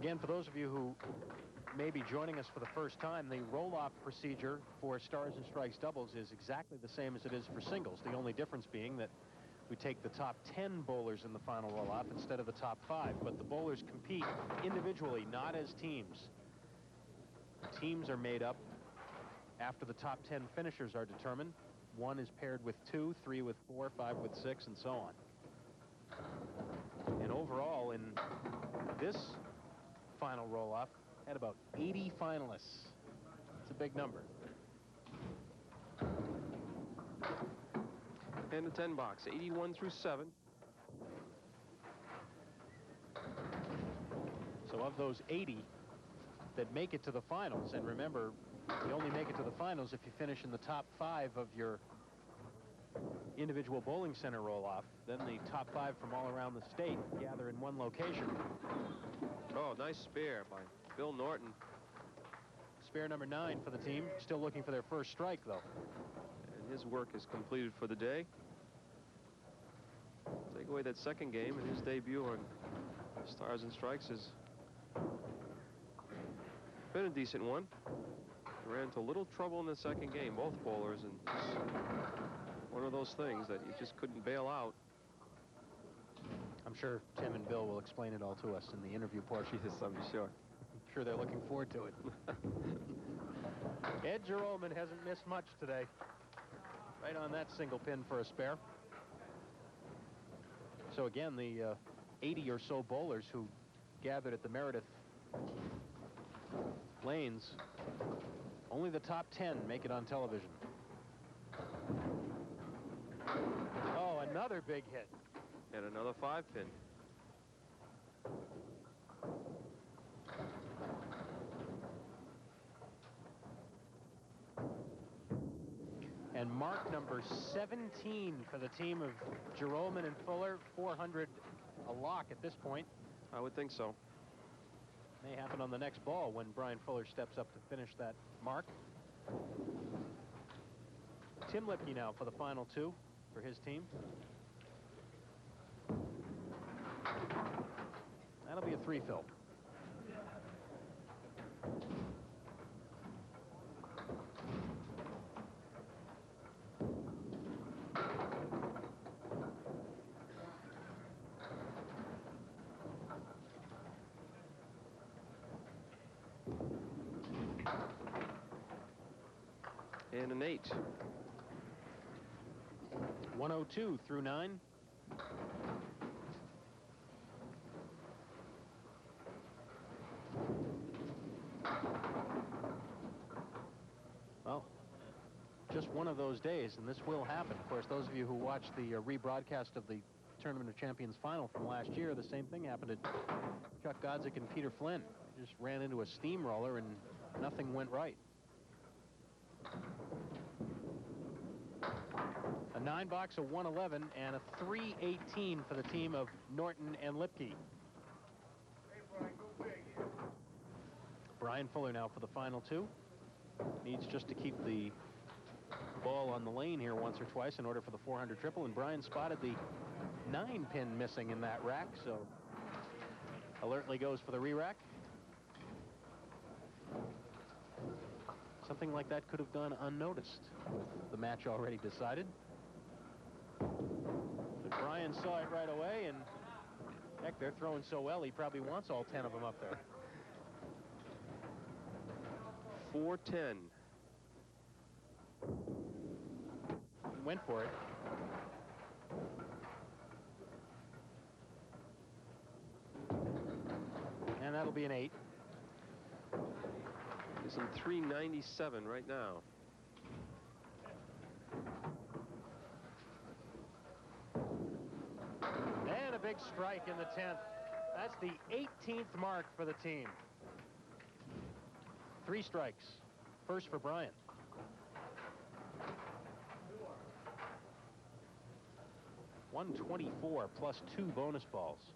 Again, for those of you who may be joining us for the first time, the roll-off procedure for Stars and Strikes doubles is exactly the same as it is for singles. The only difference being that we take the top 10 bowlers in the final roll-off instead of the top 5. But the bowlers compete individually, not as teams. The teams are made up after the top 10 finishers are determined. 1 is paired with 2, 3 with 4, 5 with 6, and so on. And overall, in this final roll-off, had about 80 finalists. It's a big number. And the 10 box, 81 through 7. So of those 80 that make it to the finals, and remember, you only make it to the finals if you finish in the top 5 of your individual bowling center roll-off. Then the top 5 from all around the state gather in one location. Oh, nice spare by Bill Norton. Spare number 9 for the team. Still looking for their first strike, though. And his work is completed for the day. Take away that second game, and his debut on Stars and Strikes has been a decent one. Ran into a little trouble in the second game, both bowlers, and one of those things that you just couldn't bail out. I'm sure Tim and Bill will explain it all to us in the interview portion. Yes, I'm sure. I'm sure they're looking forward to it. Ed Jeroman hasn't missed much today. Right on that single pin for a spare. So again, the 80 or so bowlers who gathered at the Meredith lanes, only the top 10 make it on television. Oh, another big hit. And another 5-pin. And mark number 17 for the team of Jeroman and Fuller. 400 a lock at this point. I would think so. May happen on the next ball when Brian Fuller steps up to finish that mark. Tim Lipke now for the final 2 for his team. That'll be a 3-fill. And an 8. 102 through 9. Well, just one of those days, and this will happen. Of course, those of you who watched the rebroadcast of the Tournament of Champions final from last year, the same thing happened to Chuck Godzik and Peter Flynn. They just ran into a steamroller and nothing went right. A 9 box, a 111, and a 318 for the team of Norton and Lipke. Brian Fuller now for the final 2. Needs just to keep the ball on the lane here once or twice in order for the 400 triple, and Brian spotted the 9-pin missing in that rack, so alertly goes for the re-rack. Something like that could have gone unnoticed with the match already decided. But Brian saw it right away, and heck, they're throwing so well, he probably wants all 10 of them up there. 410. Went for it. And that'll be an 8. He's in 397 right now. And a big strike in the 10th. That's the 18th mark for the team. 3 strikes. First for Brian. $124 plus 2 bonus balls.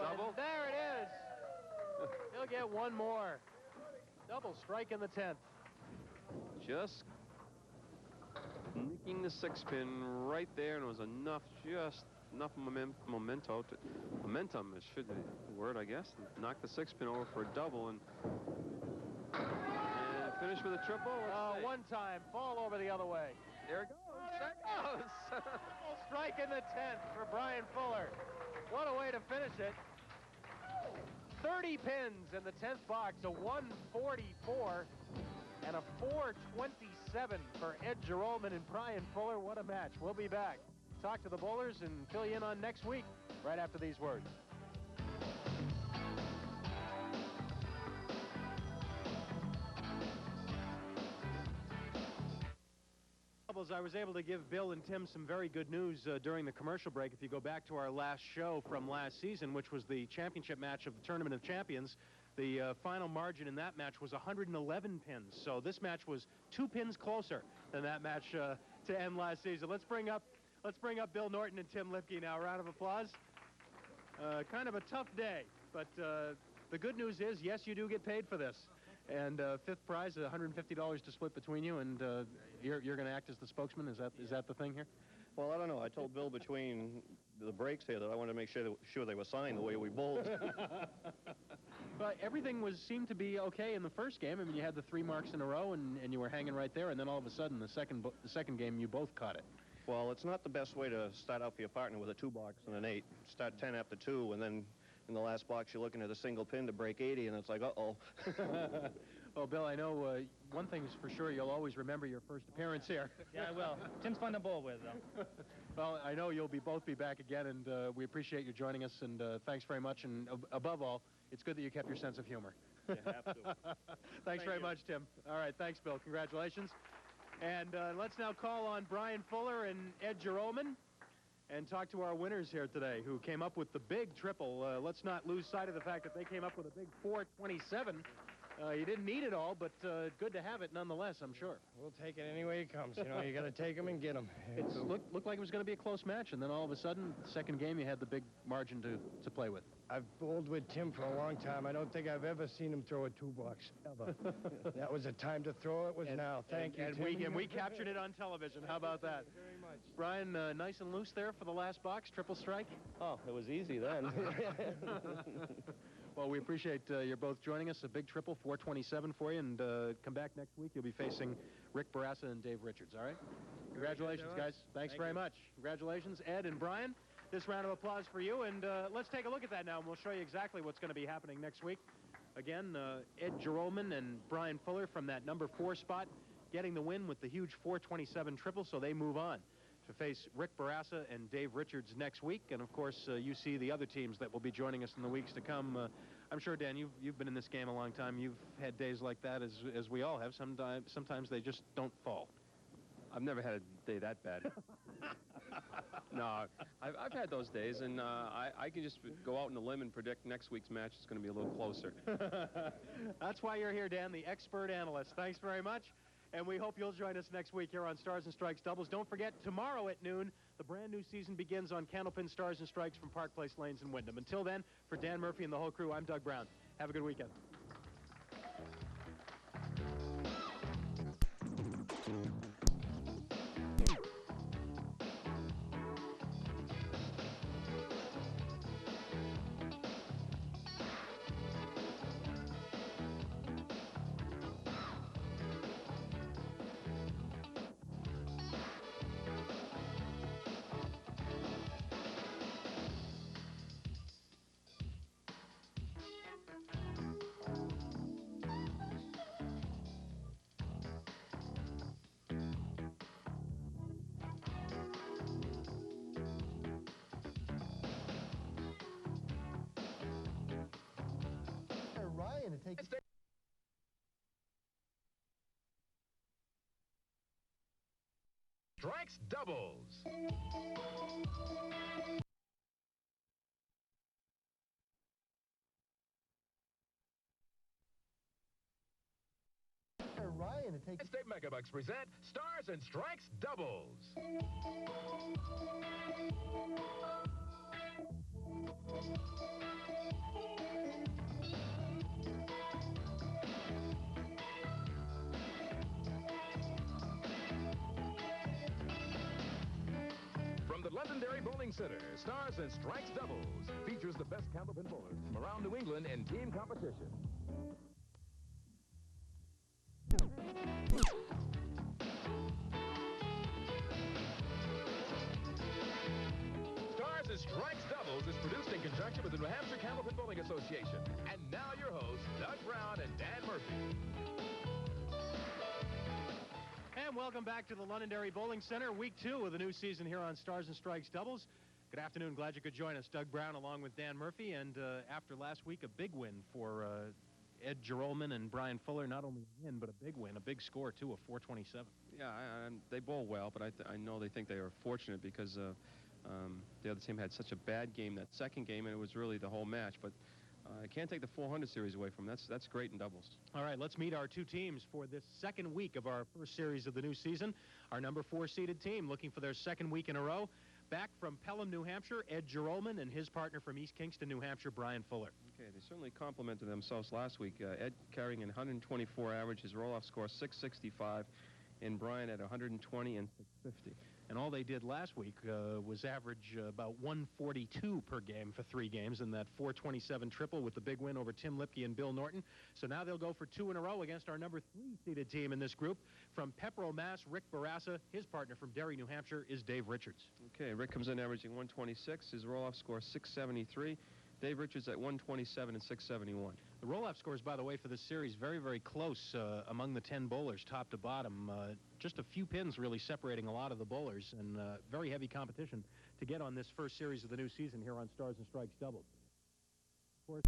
Double. There it is. He'll get one more. Double strike in the 10th. Just nicking the 6-pin right there, and it was enough just enough momentum should be the word, I guess. Knock the 6-pin over for a double and finish with a triple. One time, fall over the other way. There it goes. There it goes. Triple strike in the 10th for Brian Fuller. What a way to finish it. 30 pins in the 10th box, a 144 and a 427 for Ed Jerome and Brian Fuller. What a match. We'll be back. Talk to the bowlers and fill you in on next week right after these words. I was able to give Bill and Tim some very good news during the commercial break. If you go back to our last show from last season, which was the championship match of the Tournament of Champions, the final margin in that match was 111 pins. So this match was 2 pins closer than that match to end last season. Let's bring up Bill Norton and Tim Lipke now. A round of applause. Kind of a tough day, but the good news is, yes, you do get paid for this. And 5th prize, $150 to split between you, and you're going to act as the spokesman. Is that the thing here? Well, I don't know. I told Bill between the breaks here that I wanted to make sure they were signed the way we bowled. But everything seemed to be okay in the first game. I mean, you had the 3 marks in a row, and you were hanging right there. And then all of a sudden, the second game, you both caught it. Well, it's not the best way to start out for your partner with a 2-box and an 8. Start 10 after 2, and then in the last box, you're looking at a single pin to break 80, and it's like, uh-oh. Well, Bill, I know one thing's for sure, you'll always remember your first appearance here. Yeah, I will. Tim's fun to bowl with, though. Well, I know you'll both be back again, and we appreciate you joining us, and thanks very much. And above all, it's good that you kept your sense of humor. You have to. Thanks very much, Tim. All right, thanks, Bill. Congratulations. And let's now call on Brian Fuller and Ed Jerome and talk to our winners here today, who came up with the big triple. Let's not lose sight of the fact that they came up with a big 427. You didn't need it all, but good to have it nonetheless, I'm sure. We'll take it any way it comes. You know, you got to take them and get them. It looked like it was going to be a close match, and then all of a sudden, second game, you had the big margin to play with. I've bowled with Tim for a long time. I don't think I've ever seen him throw a 2-box, ever. That was the time to throw it, was now. Thank you, Tim. And we captured it on television. How about that? Thank you very much. Brian, nice and loose there for the last box, triple strike. Oh, it was easy then. Well, we appreciate you both joining us. A big triple, 427 for you, and come back next week. You'll be facing Rick Barassa and Dave Richards, all right? Congratulations, guys. Thanks very much. Congratulations, Ed and Brian. This round of applause for you, and let's take a look at that now, and we'll show you exactly what's going to be happening next week. Again, Ed Jerome and Brian Fuller from that number 4 spot getting the win with the huge 427 triple, so they move on to face Rick Barassa and Dave Richards next week. And, of course, you see the other teams that will be joining us in the weeks to come. I'm sure, Dan, you've been in this game a long time. You've had days like that, as we all have. Sometimes they just don't fall. I've never had a day that bad. No, I've had those days, and I can just go out on a limb and predict next week's match is going to be a little closer. That's why you're here, Dan, the expert analyst. Thanks very much. And we hope you'll join us next week here on Stars and Strikes Doubles. Don't forget, tomorrow at noon, the brand new season begins on Candlepin Stars and Strikes from Park Place Lanes in Wyndham. Until then, for Dan Murphy and the whole crew, I'm Doug Brown. Have a good weekend. Strikes doubles. State Megabucks present Stars and Strikes doubles. From the legendary bowling center Center, Stars and Strikes Doubles features the best Candlepin bowlers from around New England in team competition. Stars and Strikes Doubles is produced in conjunction with the New Hampshire Candlepin Bowling Association. And now your hosts, Doug Brown and Dan Murphy. And welcome back to the Londonderry Bowling Center, week 2 of the new season here on Stars and Strikes Doubles. Good afternoon. Glad you could join us. Doug Brown along with Dan Murphy. And after last week, a big win for Ed Gerolman and Brian Fuller. Not only a win, but a big win, a big score, too, of 427. Yeah, they bowl well, but I know they think they are fortunate because the other team had such a bad game that second game, and it was really the whole match. But I can't take the 400 series away from them. That's great in doubles. All right, let's meet our two teams for this second week of our first series of the new season. Our number 4-seeded team looking for their second week in a row. Back from Pelham, New Hampshire, Ed Gerolman, and his partner from East Kingston, New Hampshire, Brian Fuller. Okay, they certainly complimented themselves last week. Ed carrying an 124 average, his roll-off score 665, and Brian at 120 and 650. And all they did last week was average about 142 per game for 3 games in that 427 triple with the big win over Tim Lipke and Bill Norton. So now they'll go for 2 in a row against our number 3-seeded team in this group. From Pepperell, Mass, Rick Barassa. His partner from Derry, New Hampshire, is Dave Richards. Okay, Rick comes in averaging 126. His roll-off score 673. Dave Richards at 127 and 671. The roll-off scores, by the way, for this series, very, very close among the 10 bowlers, top to bottom. Just a few pins really separating a lot of the bowlers, and very heavy competition to get on this first series of the new season here on Stars and Strikes Doubles. Of course,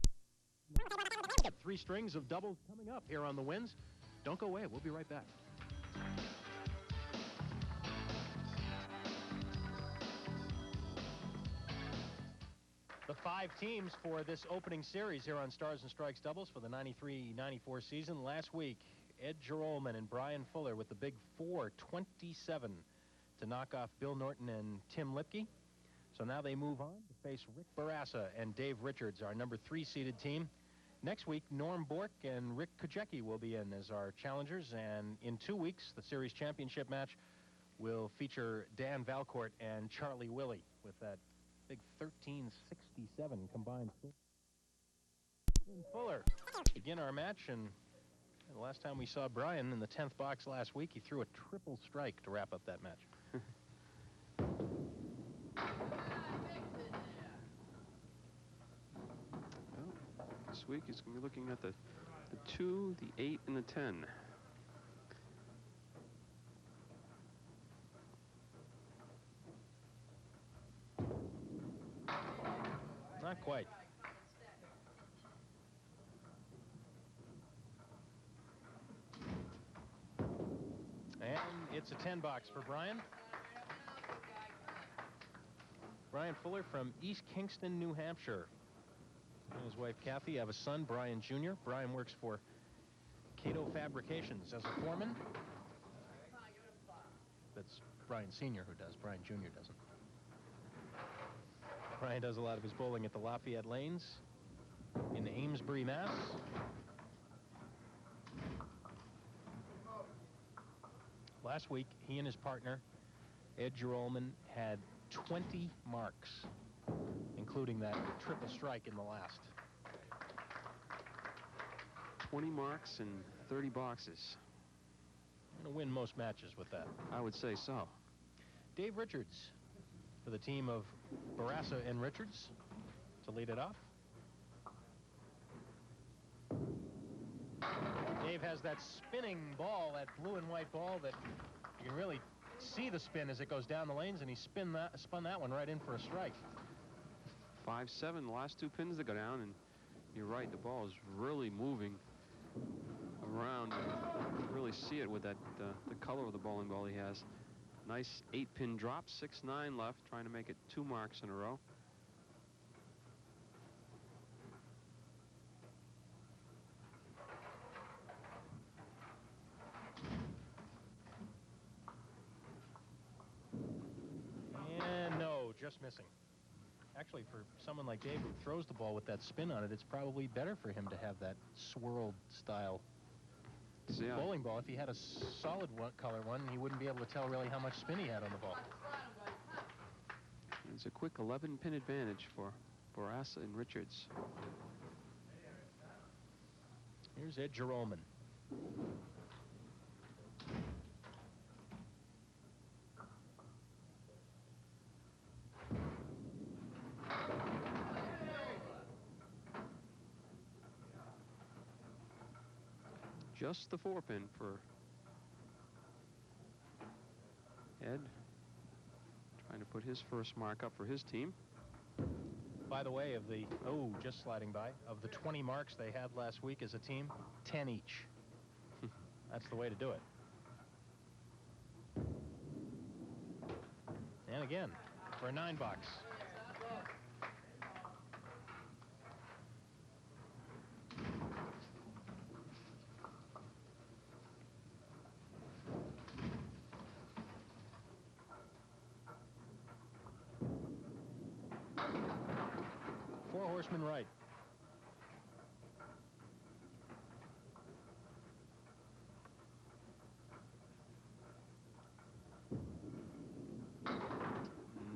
3 strings of doubles coming up here on the Winds. Don't go away. We'll be right back. The 5 teams for this opening series here on Stars and Strikes Doubles for the 93-94 season. Last week, Ed Gerolman and Brian Fuller with the big 427 to knock off Bill Norton and Tim Lipke. So now they move on to face Rick Barassa and Dave Richards, our number 3-seeded team. Next week, Norm Bork and Rick Kojecki will be in as our challengers. And in 2 weeks, the series championship match will feature Dan Valcourt and Charlie Willie with that big 1367 combined. Fuller begin our match, and the last time we saw Brian in the 10th box last week, he threw a triple strike to wrap up that match. Well, this week he's going to be looking at the 2, the 8, and the 10. Not quite. And it's a 10 box for Brian. Brian Fuller from East Kingston, New Hampshire. And his wife Kathy have a son, Brian Jr. Brian works for Cato Fabrications as a foreman. That's Brian Sr. who does. Brian Jr. doesn't. Brian does a lot of his bowling at the Lafayette Lanes in Amesbury, Mass. Last week, he and his partner, Ed Gerolman, had 20 marks, including that triple strike in the last. 20 marks and 30 boxes. Going to win most matches with that. I would say so. Dave Richards for the team of Barassa and Richards to lead it off. Dave has that spinning ball, that blue and white ball that you can really see the spin as it goes down the lanes, and he spun that one right in for a strike. 5-7, the last 2 pins that go down, and you're right, the ball is really moving around. You can really see it with that the color of the bowling ball he has. Nice 8-pin drop, 6-9 left, trying to make it 2 marks in a row. And no, just missing. Actually, for someone like Dave who throws the ball with that spin on it, it's probably better for him to have that swirled style bowling ball. If he had a solid color one, he wouldn't be able to tell really how much spin he had on the ball. It's a quick 11-pin advantage for Barassa and Richards. Here's Ed Gerolman. Just the 4-pin for Ed. Trying to put his first mark up for his team. By the way, of the, just sliding by, of the 20 marks they had last week as a team, 10 each. That's the way to do it. And again, for a 9-box. Four horsemen right.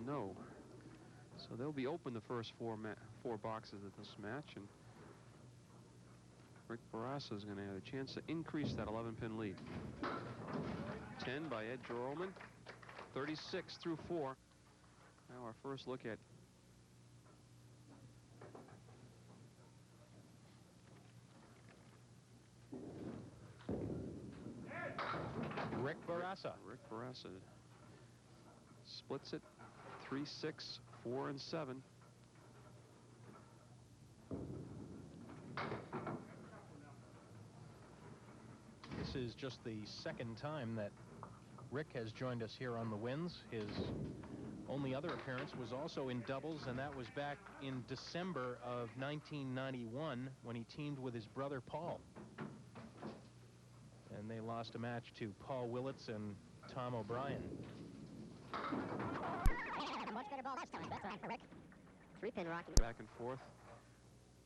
No. So they'll be open the first four boxes of this match, and Rick Barassa is going to have a chance to increase that 11-pin lead. 10 by Ed Gerolman. 36 through 4. Now our first look at Rick Barassa. Rick Barassa splits it 3, 6, 4, and 7. This is just the second time that Rick has joined us here on the Wins. His only other appearance was also in doubles, and that was back in December of 1991 when he teamed with his brother Paul. And they lost a match to Paul Willits and Tom O'Brien. Much better ball last time. Best time for Rick. 3-pin rocking. Back and forth.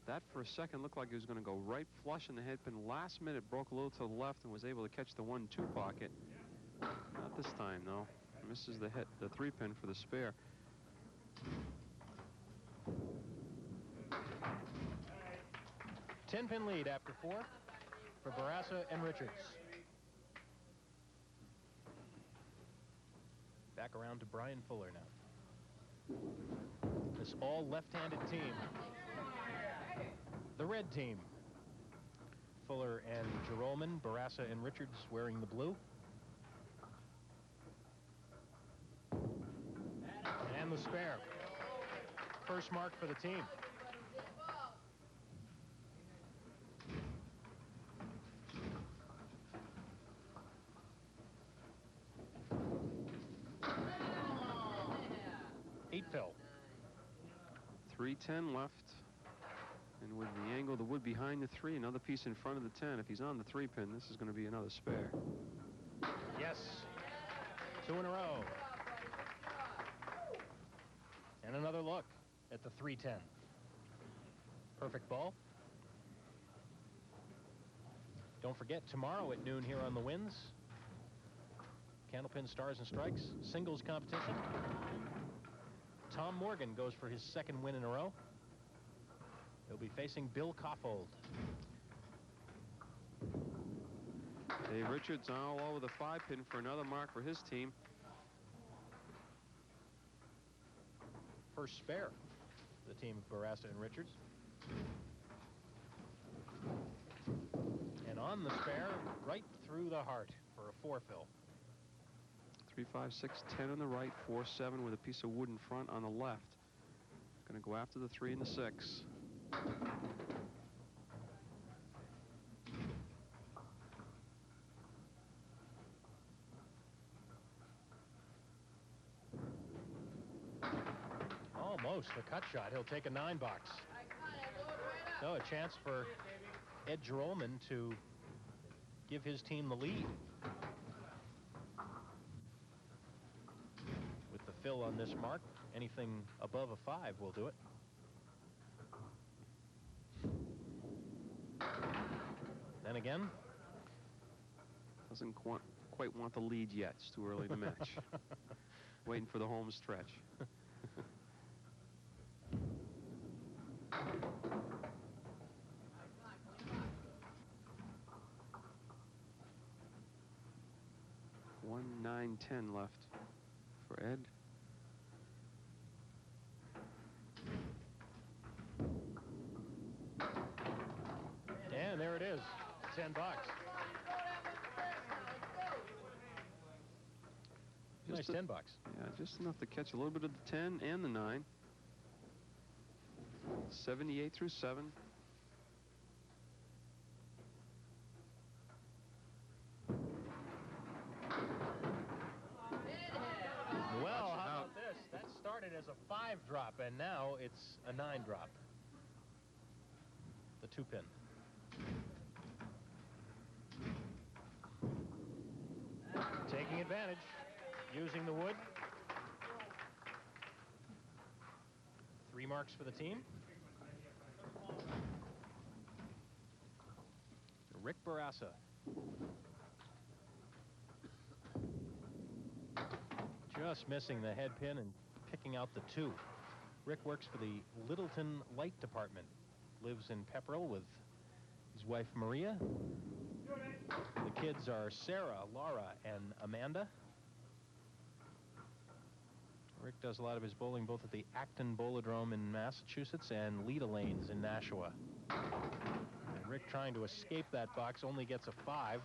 That for a second looked like he was going to go right flush in the head pin. Last minute broke a little to the left and was able to catch the 1-2 pocket. Not this time, though. Misses the 3-pin for the spare. Ten-pin lead after 4 for Barassa and Richards. Back around to Brian Fuller now. This all left-handed team. The red team. Fuller and Gerolman, Barassa and Richards wearing the blue. And the spare. First mark for the team. Eight fill. 3-10 left. And with the angle of the wood behind the 3, another piece in front of the 10. If he's on the 3-pin, this is going to be another spare. Yes. 2 in a row. And another look at the 3-10. Perfect ball. Don't forget, tomorrow at noon here on the Wins, Candlepin Stars and Strikes singles competition. Tom Morgan goes for his second win in a row. He'll be facing Bill Koffold. Dave Richards all over the 5-pin for another mark for his team. First spare, the team of Barassa and Richards. And on the spare, right through the heart for a 4-fill. 3, 5, 6, 10 on the right, 4, 7 with a piece of wood in front on the left. Going to go after the 3 and the 6. Almost the cut shot. He'll take a 9-box. So a chance for Ed Gerolman to give his team the lead. With the fill on this mark, anything above a 5 will do it. Then again. Doesn't quite want the lead yet. It's too early in the match. Waiting for the home stretch. One 9-10 left for Ed. And there it is, $10. Nice $10. Yeah, just enough to catch a little bit of the 10 and the 9. 78 through 7. Well, how about this? That started as a 5 drop, and now it's a 9 drop. The 2-pin. Taking advantage, using the wood. 3 marks for the team. Rick Barassa. Just missing the head pin and picking out the 2. Rick works for the Littleton Light Department. Lives in Pepperell with his wife Maria. The kids are Sarah, Laura, and Amanda. Rick does a lot of his bowling both at the Acton Bowlodrome in Massachusetts and Leda Lanes in Nashua. And Rick, trying to escape that box, only gets a 5.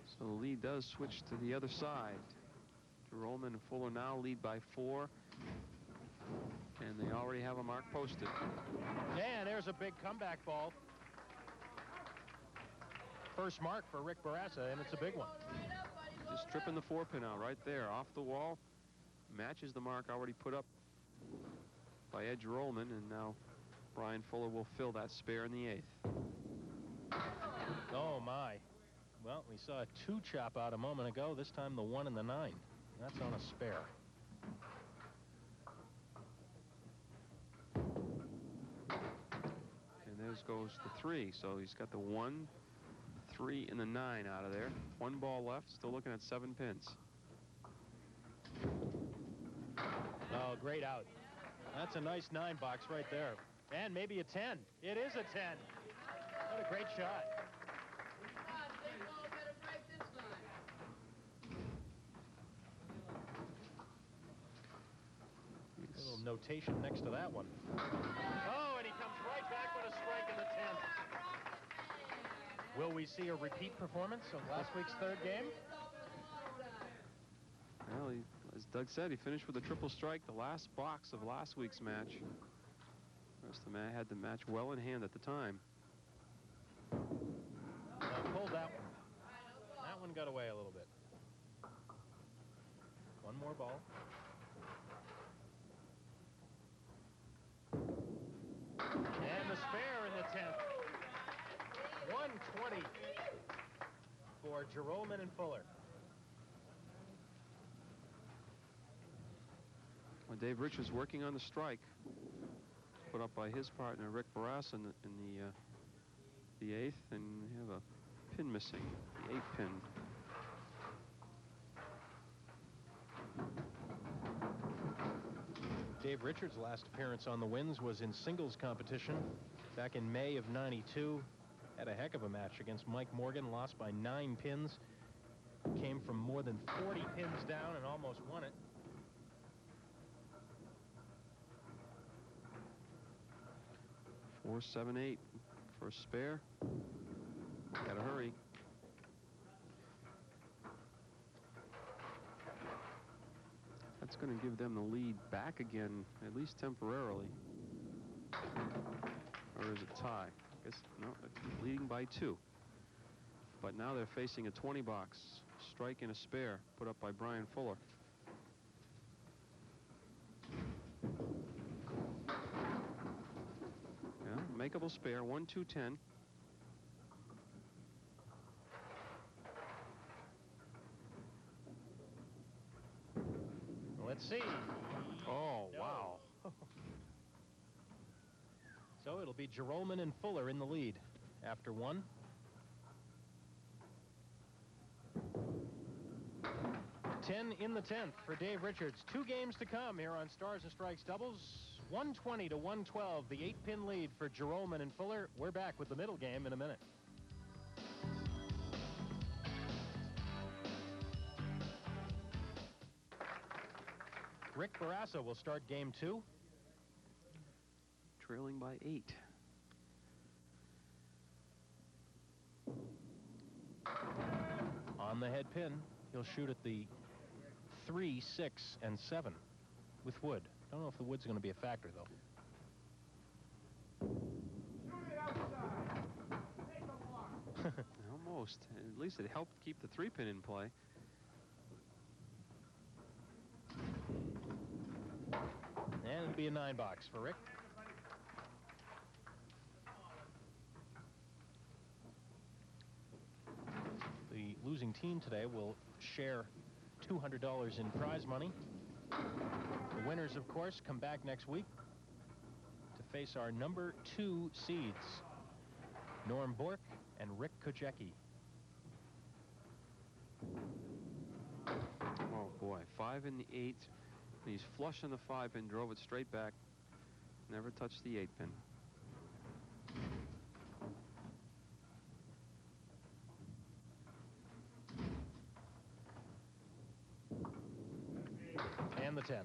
So the lead does switch to the other side. Jerome and Fuller now lead by 4. And they already have a mark posted. And there's a big comeback ball. First mark for Rick Barassa, and it's a big one. Just tripping the 4-pin out right there off the wall. Matches the mark already put up by Ed Rollman, and now Brian Fuller will fill that spare in the 8th. Oh my. Well, we saw a 2 chop out a moment ago. This time the 1 and the 9. That's on a spare. And there goes the 3. So he's got the 1, 3, and the 9 out of there. 1 ball left. Still looking at 7 pins. Oh, great out. That's a nice 9 box right there. And maybe a 10. It is a 10. What a great shot. A little notation next to that one. Oh, and he comes right back with a strike in the 10th. Will we see a repeat performance of last week's 3rd game? Well, as Doug said, he finished with a triple strike the last box of last week's match. Of course, the man had the match well in hand at the time. Pulled that one. That one got away a little bit. 1 more ball. And the spare in the 10th. 120 for Jerome and Fuller. Well, Dave Richards working on the strike put up by his partner Rick Barras in the 8th, and we have a pin missing, the 8th pin. Dave Richards' last appearance on the Winds was in singles competition back in May of '92. Had a heck of a match against Mike Morgan, lost by 9 pins. Came from more than 40 pins down and almost won it. Four, 7, 8 for a spare. Gotta hurry. That's going to give them the lead back again, at least temporarily. Or is it tie? I guess no, leading by 2. But now they're facing a 20 box strike and a spare put up by Brian Fuller. Yeah, makeable spare, 1, 2, 10. Let's see. Oh, No. wow. So it'll be Jerome and Fuller in the lead after 1. $10 in the 10th for Dave Richards. 2 games to come here on Stars and Strikes Doubles. 120 to 112, the 8-pin lead for Jerome and Fuller. We're back with the middle game in a minute. Rick Barrasso will start game 2. Trailing by 8. On the head pin, he'll shoot at the 3, 6, and 7 with wood. Don't know if the wood's going to be a factor, though. Almost. At least it helped keep the 3-pin in play. And it'll be a 9-box for Rick. The losing team today will share $200 in prize money. The winners, of course, come back next week to face our number 2 seeds, Norm Bork and Rick Kojecki. Oh, boy. 5 in the 8. He's flush on the 5-pin, drove it straight back. Never touched the 8-pin. And the 10.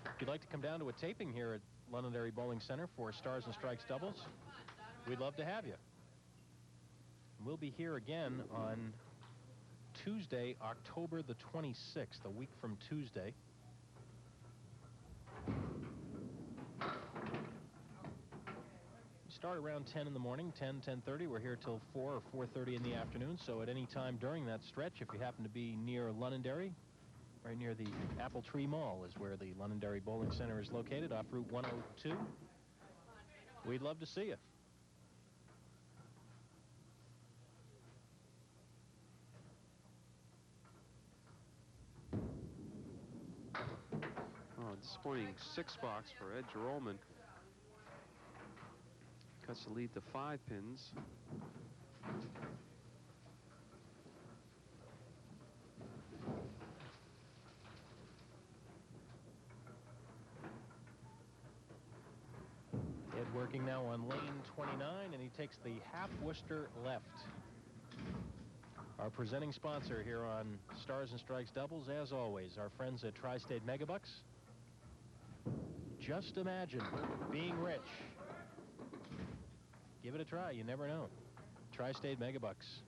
If you'd like to come down to a taping here at Londonderry Bowling Center for Stars and Strikes doubles, we'd love to have you. We'll be here again on Tuesday, October the 26th, a week from Tuesday. We start around 10 in the morning, 10:30. We're here till 4 or 4:30 in the afternoon, so at any time during that stretch, if you happen to be near Londonderry, right near the Apple Tree Mall is where the Londonderry Bowling Center is located, off Route 102. We'd love to see you. Oh, disappointing 6-box for Ed Jerome. Cuts the lead to 5 pins. Ed working now on lane 29, and he takes the half Worcester left. Our presenting sponsor here on Stars and Strikes doubles, as always, our friends at Tri-State Megabucks. Just imagine being rich. Give it a try. You never know. Tri-State Megabucks.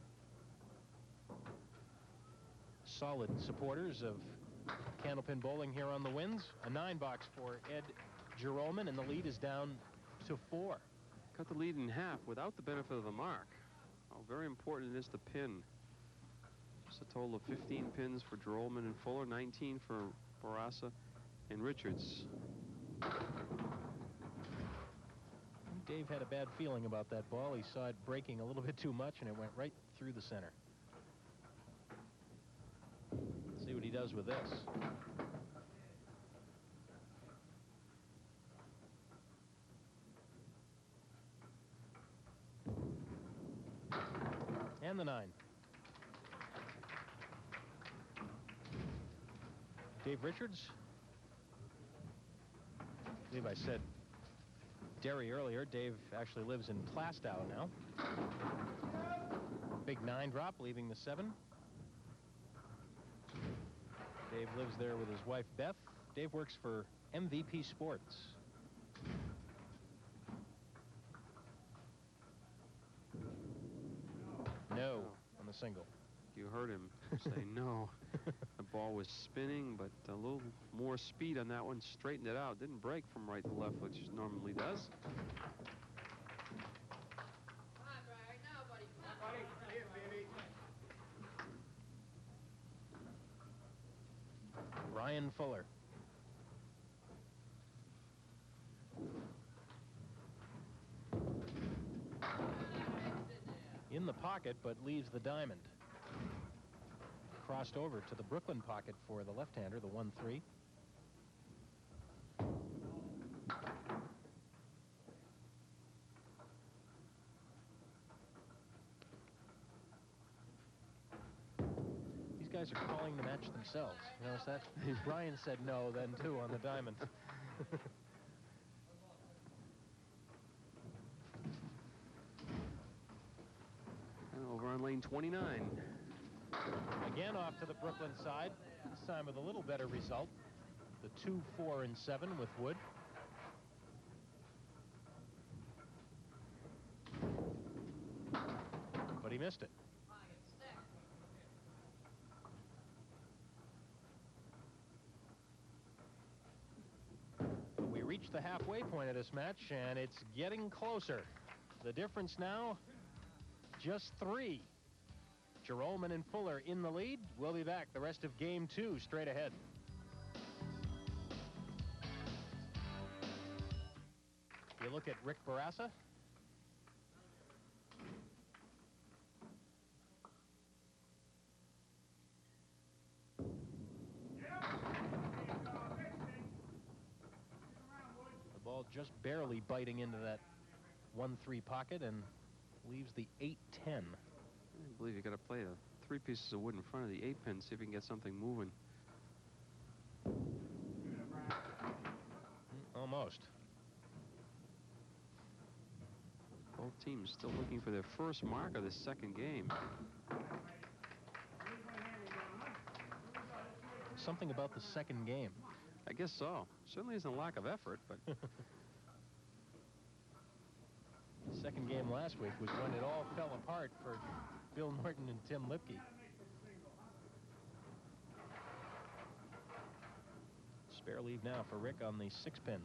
Solid supporters of Candlepin Bowling here on the Winds. A 9-box for Ed Jerome, and the lead is down to 4. Cut the lead in half without the benefit of the mark. How very important it is to pin. Just a total of 15 pins for Jerome and Fuller, 19 for Barrasso and Richards. Dave had a bad feeling about that ball. He saw it breaking a little bit too much, and it went right through the center. Let's see what he does with this. And the 9. Dave Richards. I believe I said Derry earlier. Dave actually lives in Plastow now. Big 9 drop, leaving the 7. Dave lives there with his wife, Beth. Dave works for MVP Sports. No on the single. You heard him say no. The ball was spinning, but a little more speed on that one straightened it out. Didn't break from right to left, which it normally does. Ryan Fuller. In the pocket, but leaves the diamond. Crossed over to the Brooklyn pocket for the left-hander, the 1-3. He's guys are calling the match themselves. You notice that? Brian said no then, too, on the diamond. And over on lane 29. Again off to the Brooklyn side, this time with a little better result. The 2, 4, and 7 with Wood. But he missed it. We reached the halfway point of this match, and it's getting closer. The difference now, just 3. Gerolman and Fuller in the lead. We'll be back. The rest of game 2 straight ahead. You look at Rick Barassa. The ball just barely biting into that 1-3 pocket and leaves the 8-10. I believe you got to play 3 pieces of wood in front of the 8-pin, see if you can get something moving. Almost. Both teams still looking for their first mark of this second game. Something about the second game. I guess so. Certainly isn't a lack of effort, but The second game last week was when it all fell apart for Bill Norton and Tim Lipke. Spare leave now for Rick on the 6-pin.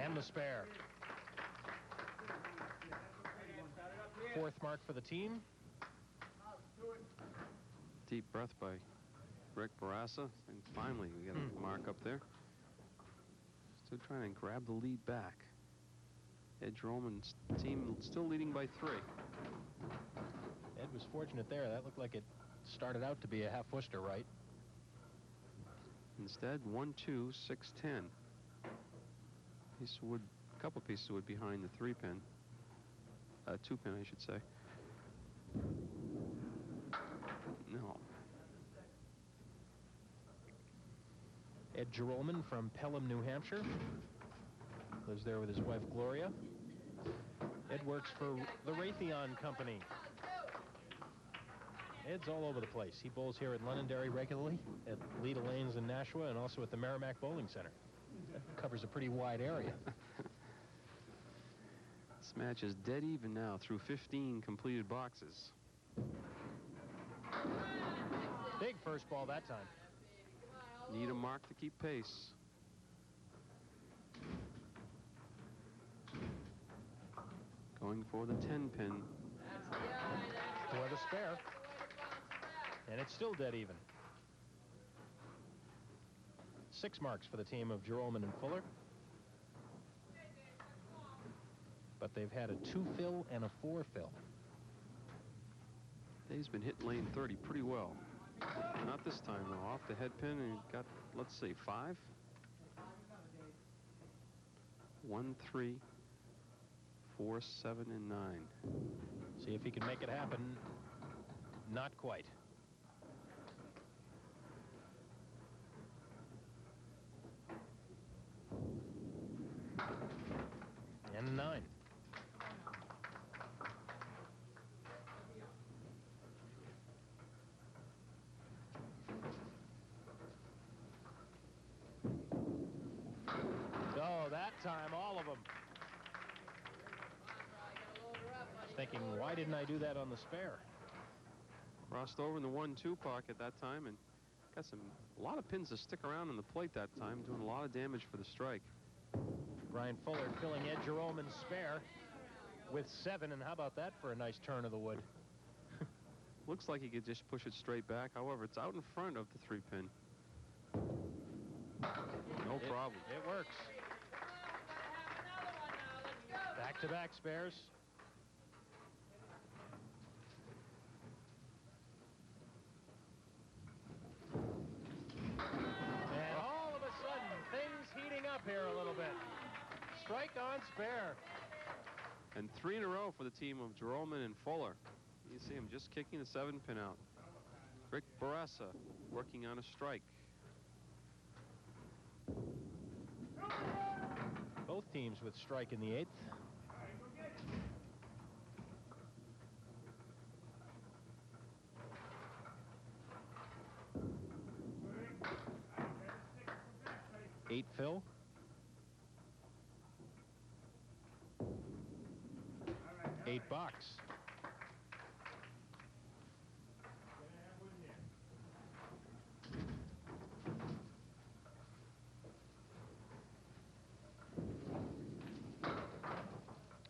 And the spare. 4th mark for the team. deep breath by Rick Barassa, and finally we got a mark up there. Still trying to grab the lead back. Ed Gerolman's team still leading by 3. Ed was fortunate there. That looked like it started out to be a half Worcester right. Instead, 1, 2, 6, 10. Piece of wood, a couple pieces of wood behind the 3-pin. 2-pin, I should say. No. Ed Gerolman from Pelham, New Hampshire. Lives there with his wife, Gloria. Ed works for the Raytheon Company. Ed's all over the place. He bowls here at Londonderry regularly, at Leda Lanes in Nashua, and also at the Merrimack Bowling Center. That covers a pretty wide area. This match is dead even now through 15 completed boxes. Big first ball that time. Need a mark to keep pace. Going for the 10-pin. For the spare. And it's still dead even. 6 marks for the team of Gerolman and Fuller. But they've had a 2-fill and a 4-fill. He's been hitting lane 30 pretty well. Not this time, though. Off the head pin and got, let's see, 5. 1, 3, 4, 7, and 9. See if he can make it happen. Not quite. And 9. Oh, that time, all of them. Thinking, why didn't I do that on the spare? Crossed over in the 1-2 pocket that time and got a lot of pins to stick around on the plate that time, doing a lot of damage for the strike. Brian Fuller filling Ed Gerolman's spare with 7, and how about that for a nice turn of the wood? Looks like he could just push it straight back. However, it's out in front of the 3-pin. No problem. It works. Back-to-back spares. And all of a sudden, things heating up here a little bit. Strike on spare. And 3 in a row for the team of Droman and Fuller. You see him just kicking the 7-pin out. Rick Barassa working on a strike. Both teams with strike in the 8th. Eight, Phil. Eight box.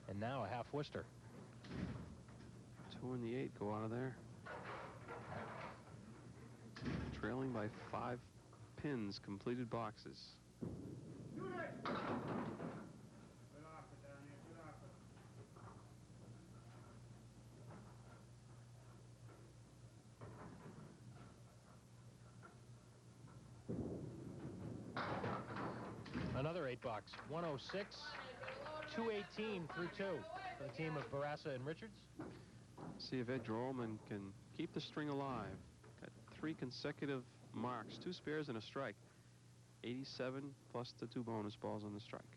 And now a half Worcester. 2 in the 8 go out of there. Trailing by 5 pins, completed boxes. Another 8 box. 106, 218 through 2 for the team of Barassa and Richards. See if Ed Droman can keep the string alive. Got 3 consecutive marks, 2 spares and a strike. 87 plus the 2 bonus balls on the strike.